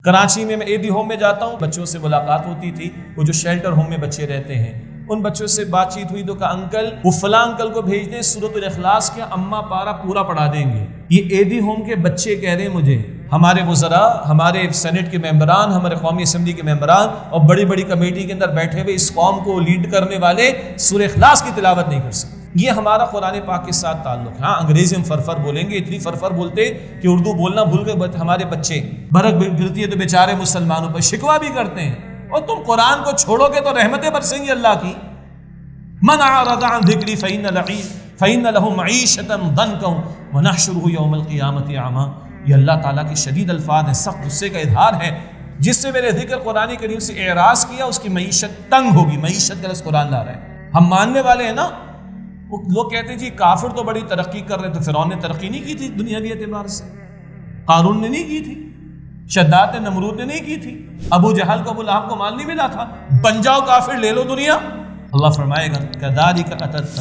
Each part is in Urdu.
کراچی میں اے ڈی ہوم میں جاتا ہوں، بچوں سے ملاقات ہوتی تھی، وہ جو شیلٹر ہوم میں بچے رہتے ہیں، ان بچوں سے بات چیت ہوئی تو کہا انکل وہ فلاں انکل کو بھیج دیں، سورۃ الاخلاص کے اماں پارا پورا پڑھا دیں گے۔ یہ اے ڈی ہوم کے بچے کہہ رہے ہیں مجھے ہمارے وزراء، ہمارے سینٹ کے ممبران، ہمارے قومی اسمبلی کے ممبران اور بڑی بڑی کمیٹی کے اندر بیٹھے ہوئے اس قوم کو لیڈ کرنے والے سورہ اخلاص کی تلاوت نہیں کر سکتے۔ یہ ہمارا قرآن پاک کے ساتھ تعلق ہے۔ ہاں انگریزی ہم فرفر بولیں گے، اتنی فرفر بولتے کہ اردو بولنا بھول گئے ہمارے بچے، برق گرتی ہے تو بیچارے مسلمانوں پر شکوہ بھی کرتے ہیں، اور تم قرآن کو چھوڑو گے تو رحمتیں برسیں گی اللہ کی۔ من اعرض عن ذکری فإن له معیشة ضنکا ونحشره یوم القیامة اعما۔ یہ اللہ تعالیٰ کے شدید الفاظ ہیں، سخت غصے کا اظہار ہے۔ جس سے میرے ذکر قرآن کریم سے اعراض کیا اس کی معیشت تنگ ہوگی۔ معیشت کا لفظ قرآن لا رہا ہے۔ ہم ماننے والے ہیں نا، لوگ کہتے ہیں جی کافر تو بڑی ترقی کر رہے، تو فرعون نے ترقی نہیں کی تھی دنیاوی اعتبار سے، قارون نے نہیں کی تھی، شداد نے نمرود نے نہیں کی تھی، ابو جہل کو ابو لہب کو مال نہیں ملا تھا۔ بن جاؤ کافر، لے لو دنیا۔ اللہ فرمائے گا کذالک اتتک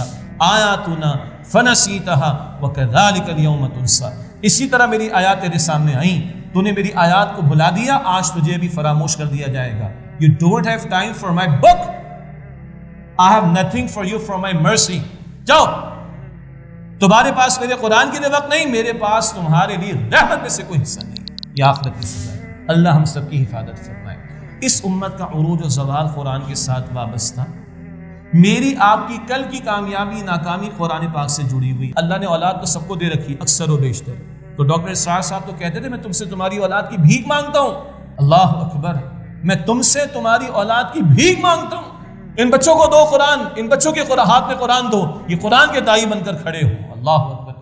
آیاتنا فنسیتها وکذالک اليوم تنسی۔ اسی طرح میری آیات تیرے سامنے آئیں، تو نے میری آیات کو بھلا دیا، آج تجھے بھی فراموش کر دیا جائے گا۔ You don't have time for my book. I have nothing for you from my mercy. جاؤ، تمہارے پاس میرے قرآن کے لیے وقت نہیں، میرے پاس تمہارے لیے رحمت میں سے کوئی حصہ نہیں۔ یہ آخرت کی سزا ہے۔ اللہ ہم سب کی حفاظت فرمائے۔ اس امت کا عروج و زوال قرآن کے ساتھ وابستہ، میری آپ کی کل کی کامیابی ناکامی قرآن پاک سے جڑی ہوئی۔ اللہ نے اولاد تو سب کو دے رکھی، اکثر و بیشتر، تو ڈاکٹر اسرار صاحب تو کہتے تھے میں تم سے تمہاری اولاد کی بھیک مانگتا ہوں۔ اللہ اکبر، میں تم سے تمہاری اولاد کی بھیک مانگتا ہوں۔ ان بچوں کو دو قرآن، ان بچوں کے ہاتھ میں قرآن دو، یہ قرآن کے دائی بن کر کھڑے ہو۔ اللہ اکبر۔